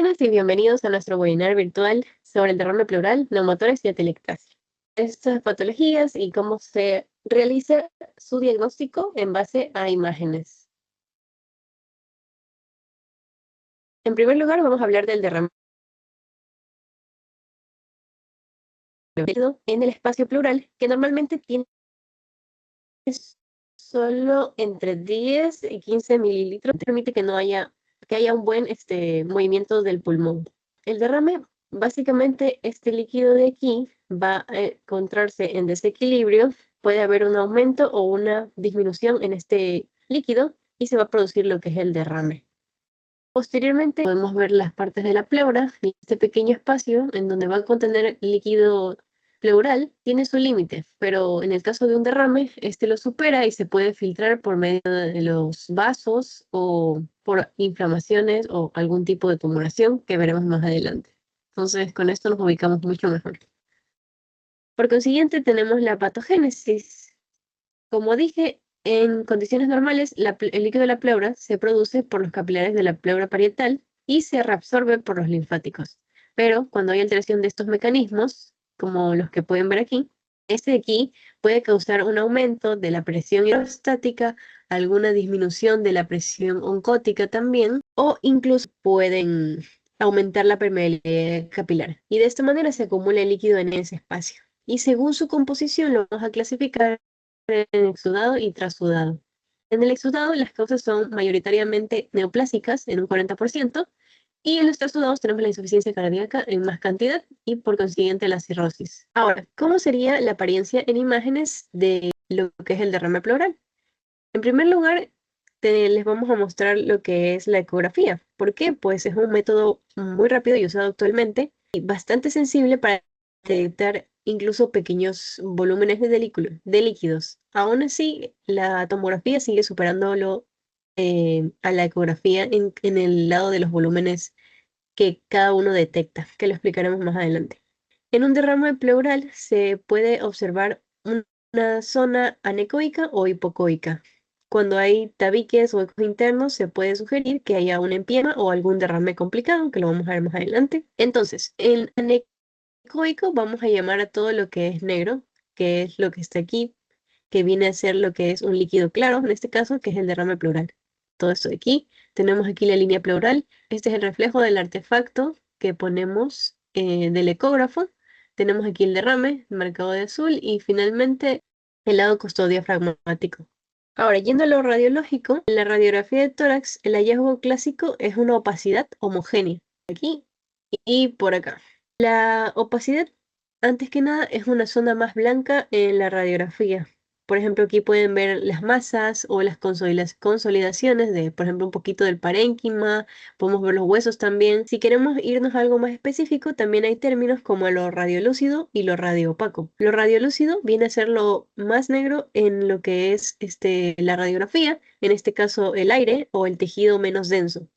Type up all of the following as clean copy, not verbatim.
Buenas y bienvenidos a nuestro webinar virtual sobre el derrame pleural, neumotores y atelectasia. Estas patologías y cómo se realiza su diagnóstico en base a imágenes. En primer lugar, vamos a hablar del derrame pleural en el espacio pleural, que normalmente tiene solo entre 10 y 15 mililitros, permite que haya un buen movimiento del pulmón. El derrame, básicamente, este líquido de aquí va a encontrarse en desequilibrio, puede haber un aumento o una disminución en este líquido y se va a producir lo que es el derrame. Posteriormente podemos ver las partes de la pleura y este pequeño espacio en donde va a contener líquido pleural tiene su límite, pero en el caso de un derrame, este lo supera y se puede filtrar por medio de los vasos o por inflamaciones o algún tipo de tumoración que veremos más adelante. Entonces, con esto nos ubicamos mucho mejor. Por consiguiente, tenemos la patogénesis. Como dije, en condiciones normales, el líquido de la pleura se produce por los capilares de la pleura parietal y se reabsorbe por los linfáticos. Pero cuando hay alteración de estos mecanismos, como los que pueden ver aquí, este de aquí puede causar un aumento de la presión hidrostática, alguna disminución de la presión oncótica también, o incluso pueden aumentar la permeabilidad capilar. Y de esta manera se acumula el líquido en ese espacio. Y según su composición lo vamos a clasificar en exudado y trasudado. En el exudado las causas son mayoritariamente neoplásicas en un 40% y en los trasudados tenemos la insuficiencia cardíaca en más cantidad y por consiguiente la cirrosis. Ahora, ¿cómo sería la apariencia en imágenes de lo que es el derrame pleural? En primer lugar, les vamos a mostrar lo que es la ecografía. ¿Por qué? Pues es un método muy rápido y usado actualmente y bastante sensible para detectar incluso pequeños volúmenes de líquidos. Aún así, la tomografía sigue superándolo a la ecografía en el lado de los volúmenes que cada uno detecta, que lo explicaremos más adelante. En un derrame pleural se puede observar una zona anecoica o hipocoica. Cuando hay tabiques o ecos internos, se puede sugerir que haya un empiema o algún derrame complicado, que lo vamos a ver más adelante. Entonces, en anecoico vamos a llamar a todo lo que es negro, que es lo que está aquí, que viene a ser lo que es un líquido claro, en este caso, que es el derrame pleural. Todo esto de aquí. Tenemos aquí la línea pleural. Este es el reflejo del artefacto que ponemos del ecógrafo. Tenemos aquí el derrame marcado de azul y finalmente el lado costodiafragmático. Ahora, yendo a lo radiológico, en la radiografía de tórax, el hallazgo clásico es una opacidad homogénea. Aquí y por acá. La opacidad, antes que nada, es una zona más blanca en la radiografía. Por ejemplo, aquí pueden ver las masas o las consolidaciones de, por ejemplo, un poquito del parénquima. Podemos ver los huesos también. Si queremos irnos a algo más específico, también hay términos como lo radiolúcido y lo radioopaco. Lo radiolúcido viene a ser lo más negro en lo que es la radiografía, en este caso el aire o el tejido menos denso.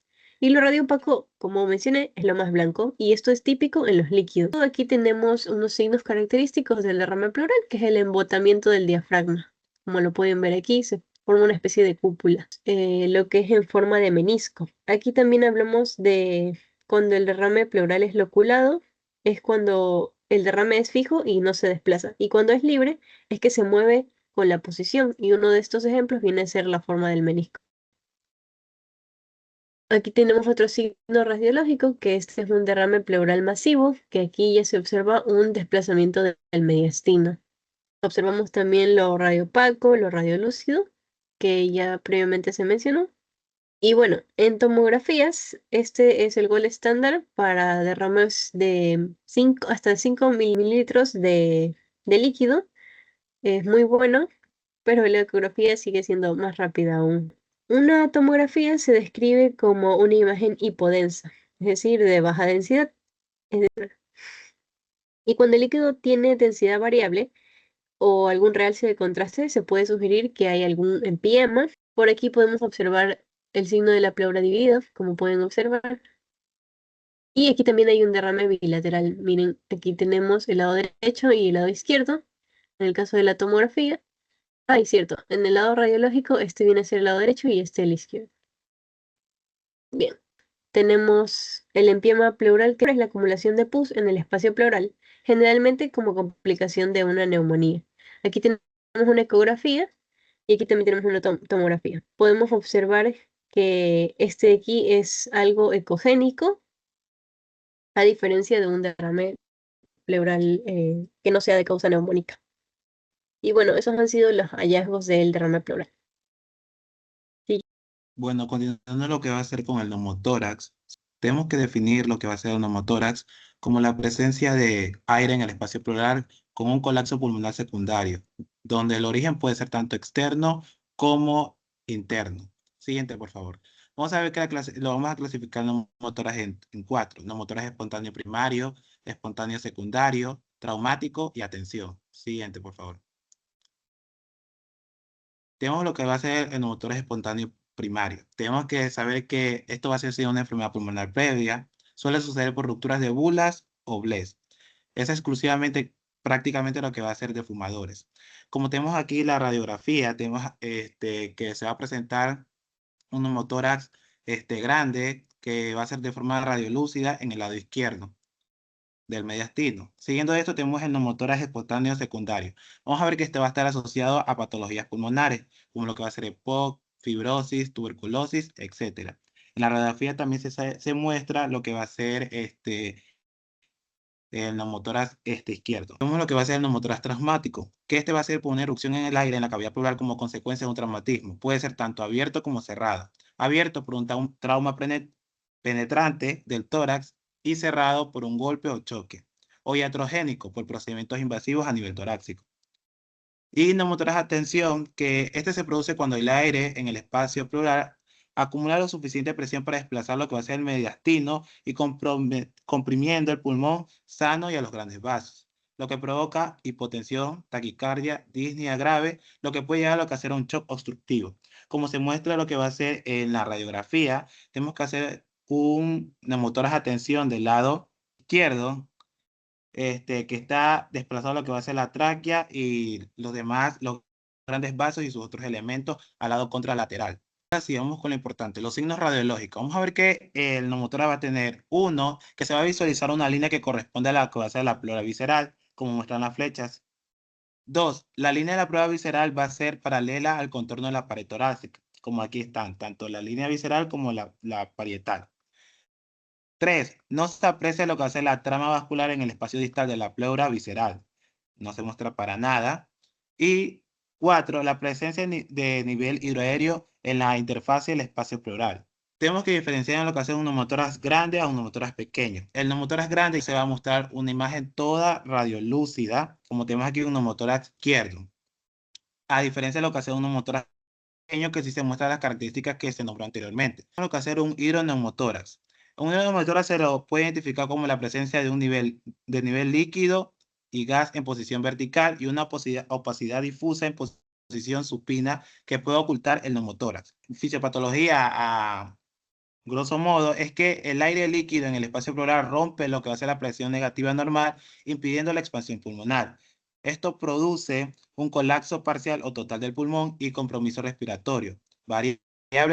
Y lo radioopaco, como mencioné, es lo más blanco y esto es típico en los líquidos. Aquí tenemos unos signos característicos del derrame pleural, que es el embotamiento del diafragma. Como lo pueden ver aquí, se forma una especie de cúpula, lo que es en forma de menisco. Aquí también hablamos de cuando el derrame pleural es loculado, es cuando el derrame es fijo y no se desplaza. Y cuando es libre, es que se mueve con la posición. Y uno de estos ejemplos viene a ser la forma del menisco. Aquí tenemos otro signo radiológico, que este es un derrame pleural masivo, que aquí ya se observa un desplazamiento del mediastino. Observamos también lo radiopaco, lo radiolúcido, que ya previamente se mencionó. Y bueno, en tomografías, este es el gol estándar para derrames de hasta 5 mililitros de líquido. Es muy bueno, pero la ecografía sigue siendo más rápida aún. Una tomografía se describe como una imagen hipodensa, es decir, de baja densidad. Y cuando el líquido tiene densidad variable o algún realce de contraste, se puede sugerir que hay algún empiema. Por aquí podemos observar el signo de la pleura dividida, como pueden observar. Y aquí también hay un derrame bilateral. Miren, aquí tenemos el lado derecho y el lado izquierdo. En el caso de la tomografía, es cierto, en el lado radiológico este viene a ser el lado derecho y este el izquierdo. Bien. tenemos el empiema pleural, que es la acumulación de pus en el espacio pleural, generalmente como complicación de una neumonía. Aquí tenemos una ecografía y aquí también tenemos una tomografía. Podemos observar que este de aquí es algo ecogénico, a diferencia de un derrame pleural que no sea de causa neumónica. Y bueno, esos han sido los hallazgos del derrame pleural. Sí. Bueno, continuando lo que va a hacer con el neumotórax, tenemos que definir lo que va a ser el neumotórax como la presencia de aire en el espacio pleural con un colapso pulmonar secundario, donde el origen puede ser tanto externo como interno. Siguiente, por favor. Vamos a ver que lo vamos a clasificar el neumotórax en cuatro: neumotórax espontáneo primario, espontáneo secundario, traumático y atención. Siguiente, por favor. Tenemos lo que va a ser el neumotórax espontáneo primario. Tenemos que saber que esto va a ser una enfermedad pulmonar previa. Suele suceder por rupturas de bulas o blés. Es exclusivamente, prácticamente lo que va a ser de fumadores. Como tenemos aquí la radiografía, tenemos que se va a presentar un neumotórax grande que va a ser de forma radiolúcida en el lado izquierdo del mediastino. Siguiendo esto, tenemos el neumotórax espontáneo secundario. Vamos a ver que este va a estar asociado a patologías pulmonares, como lo que va a ser EPOC, fibrosis, tuberculosis, etc. En la radiografía también se muestra lo que va a ser el neumotórax izquierdo. Vemos lo que va a ser el neumotórax traumático, que este va a ser por una erupción en el aire en la cavidad pleural como consecuencia de un traumatismo. Puede ser tanto abierto como cerrado. Abierto por un trauma penetrante del tórax y cerrado por un golpe o choque. O iatrogénico por procedimientos invasivos a nivel torácico. Y neumotórax a tensión, que este se produce cuando el aire en el espacio pleural acumula lo suficiente presión para desplazar lo que va a ser el mediastino y comprimiendo el pulmón sano y a los grandes vasos, lo que provoca hipotensión, taquicardia, disnea grave, lo que puede llegar a lo que hacer un shock obstructivo. Como se muestra lo que va a ser en la radiografía, tenemos que hacer un neumotórax a tensión del lado izquierdo, que está desplazado a lo que va a ser la tráquea y los demás, los grandes vasos y sus otros elementos al lado contralateral. Ahora sí, vamos con lo importante, los signos radiológicos. Vamos a ver que el neumotórax va a tener uno, que se va a visualizar una línea que corresponde a la que va a ser la pleura visceral, como muestran las flechas. Dos, la línea de la pleura visceral va a ser paralela al contorno de la pared torácica, como aquí están, tanto la línea visceral como la parietal. 3. No se aprecia lo que hace la trama vascular en el espacio distal de la pleura visceral. No se muestra para nada. Y 4. La presencia de nivel hidroaéreo en la interfase del espacio pleural. Tenemos que diferenciar en lo que hace un neumotórax grande a un neumotórax pequeño. El neumotórax grande se va a mostrar una imagen toda radiolúcida, como tenemos aquí un neumotórax izquierdo. A diferencia de lo que hace un neumotórax pequeño, que sí se muestran las características que se nombró anteriormente. Lo que hacer un hidroneumotórax. Un hidroneumotórax se lo puede identificar como la presencia de un nivel líquido y gas en posición vertical y una opacidad difusa en posición supina que puede ocultar el neumotórax. Fisiopatología a grosso modo es que el aire líquido en el espacio pleural rompe lo que va a ser la presión negativa normal, impidiendo la expansión pulmonar. Esto produce un colapso parcial o total del pulmón y compromiso respiratorio, variable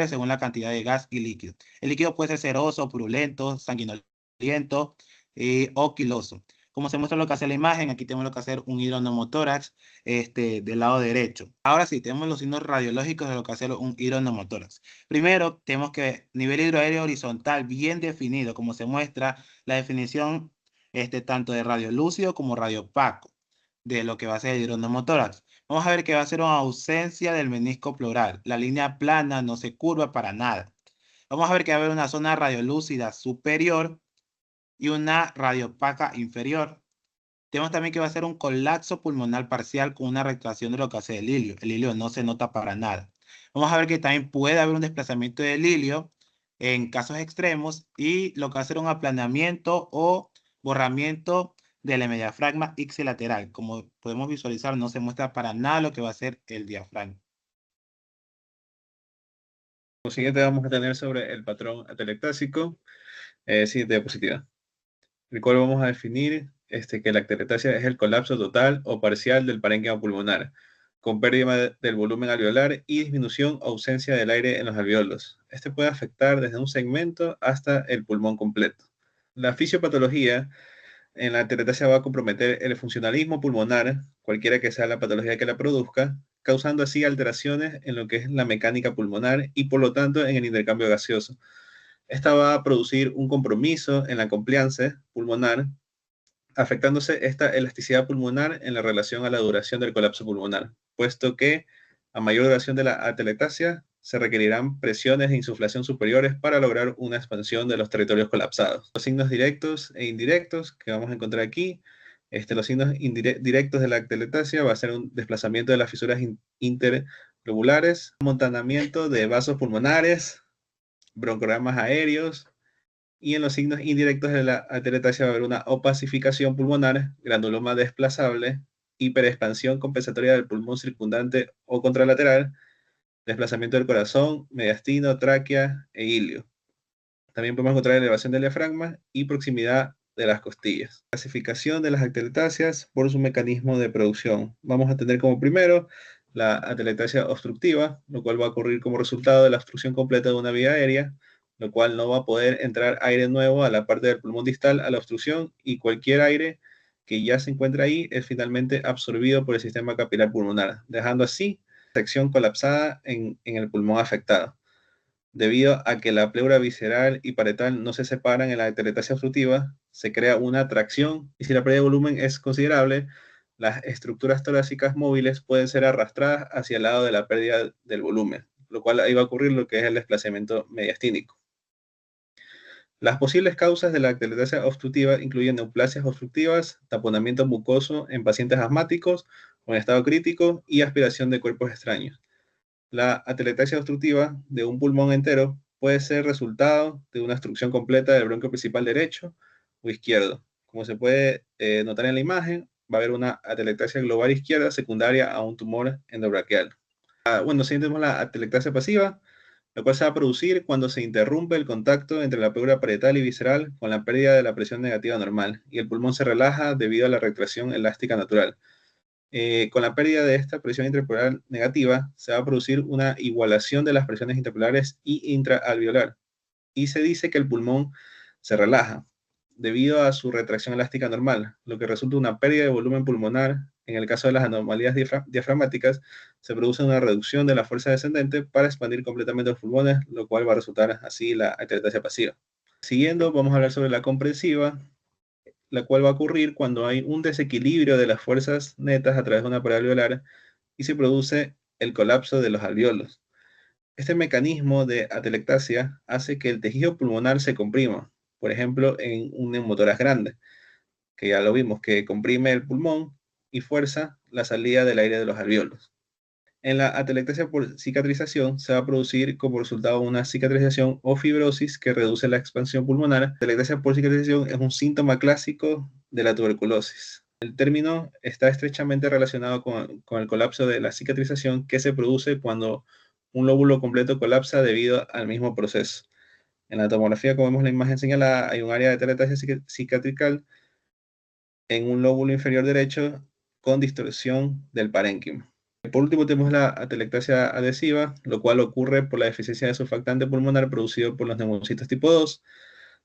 según la cantidad de gas y líquido. El líquido puede ser seroso, purulento, sanguinolento o quiloso. Como se muestra lo que hace la imagen, aquí tenemos lo que hacer un hidroneumotórax del lado derecho. Ahora sí, tenemos los signos radiológicos de lo que hace un hidroneumotórax. Primero, tenemos que nivel hidroaéreo horizontal bien definido, como se muestra la definición tanto de radiolúcido como radiopaco de lo que va a ser el hidroneumotórax. Vamos a ver que va a ser una ausencia del menisco pleural. La línea plana no se curva para nada. Vamos a ver que va a haber una zona radiolúcida superior y una radiopaca inferior. Tenemos también que va a ser un colapso pulmonar parcial con una retracción de lo que hace el hilio. El hilio no se nota para nada. Vamos a ver que también puede haber un desplazamiento del hilio en casos extremos y lo que va a ser un aplanamiento o borramiento de la diafragma ipsilateral. Como podemos visualizar, no se muestra para nada lo que va a ser el diafragma. Lo siguiente vamos a tener sobre el patrón atelectásico, siguiente diapositiva, el cual vamos a definir que la atelectasia es el colapso total o parcial del parénquima pulmonar. con pérdida del volumen alveolar y disminución o ausencia del aire en los alveolos. Este puede afectar desde un segmento hasta el pulmón completo. La fisiopatología en la atelectasia va a comprometer el funcionalismo pulmonar, cualquiera que sea la patología que la produzca, causando así alteraciones en lo que es la mecánica pulmonar y por lo tanto en el intercambio gaseoso. Esta va a producir un compromiso en la compliance pulmonar, afectándose esta elasticidad pulmonar en la relación a la duración del colapso pulmonar, puesto que a mayor duración de la atelectasia se requerirán presiones de insuflación superiores para lograr una expansión de los territorios colapsados. Los signos directos e indirectos que vamos a encontrar aquí, los signos directos de la atelectasia va a ser un desplazamiento de las fisuras interlobulares, amontonamiento de vasos pulmonares, broncogramas aéreos, y en los signos indirectos de la atelectasia va a haber una opacificación pulmonar, granuloma desplazable, hiperexpansión compensatoria del pulmón circundante o contralateral, desplazamiento del corazón, mediastino, tráquea e ilio. También podemos encontrar elevación del diafragma y proximidad de las costillas. Clasificación de las atelectasias por su mecanismo de producción. Vamos a tener como primero la atelectasia obstructiva, lo cual va a ocurrir como resultado de la obstrucción completa de una vía aérea, lo cual no va a poder entrar aire nuevo a la parte del pulmón distal a la obstrucción, y cualquier aire que ya se encuentra ahí es finalmente absorbido por el sistema capilar pulmonar, dejando así sección colapsada en el pulmón afectado. Debido a que la pleura visceral y parietal no se separan en la atelectasia obstructiva, se crea una tracción, y si la pérdida de volumen es considerable, las estructuras torácicas móviles pueden ser arrastradas hacia el lado de la pérdida del volumen, lo cual ahí va a ocurrir lo que es el desplazamiento mediastínico. Las posibles causas de la atelectasia obstructiva incluyen neoplasias obstructivas, taponamiento mucoso en pacientes asmáticos con estado crítico y aspiración de cuerpos extraños. La atelectasia obstructiva de un pulmón entero puede ser resultado de una obstrucción completa del bronquio principal derecho o izquierdo. Como se puede notar en la imagen, va a haber una atelectasia global izquierda secundaria a un tumor endobraquial. Bueno, si tenemos la atelectasia pasiva, la cual se va a producir cuando se interrumpe el contacto entre la pleura parietal y visceral con la pérdida de la presión negativa normal y el pulmón se relaja debido a la retracción elástica natural. Con la pérdida de esta presión intrapleural negativa, se va a producir una igualación de las presiones intraplurales y intraalveolar. Y se dice que el pulmón se relaja debido a su retracción elástica normal, lo que resulta en una pérdida de volumen pulmonar. En el caso de las anomalías diafragmáticas, se produce una reducción de la fuerza descendente para expandir completamente los pulmones, lo cual va a resultar así la atelectasia pasiva. Siguiendo, vamos a hablar sobre la comprensiva, la cual va a ocurrir cuando hay un desequilibrio de las fuerzas netas a través de una pared alveolar y se produce el colapso de los alveolos. Este mecanismo de atelectasia hace que el tejido pulmonar se comprima, por ejemplo, en un neumotórax grande, que ya lo vimos, que comprime el pulmón y fuerza la salida del aire de los alveolos. En la atelectasia por cicatrización se va a producir como resultado una cicatrización o fibrosis que reduce la expansión pulmonar. La atelectasia por cicatrización es un síntoma clásico de la tuberculosis. El término está estrechamente relacionado con el colapso de la cicatrización que se produce cuando un lóbulo completo colapsa debido al mismo proceso. En la tomografía, como vemos en la imagen señalada, hay un área de atelectasia cicatrical en un lóbulo inferior derecho con distorsión del parénquima. Por último, tenemos la atelectasia adhesiva, lo cual ocurre por la deficiencia de surfactante pulmonar producido por los neumocitos tipo 2.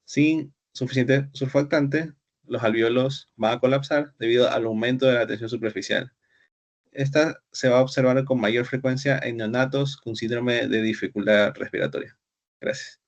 Sin suficiente surfactante, los alveolos van a colapsar debido al aumento de la tensión superficial. Esta se va a observar con mayor frecuencia en neonatos con síndrome de dificultad respiratoria. Gracias.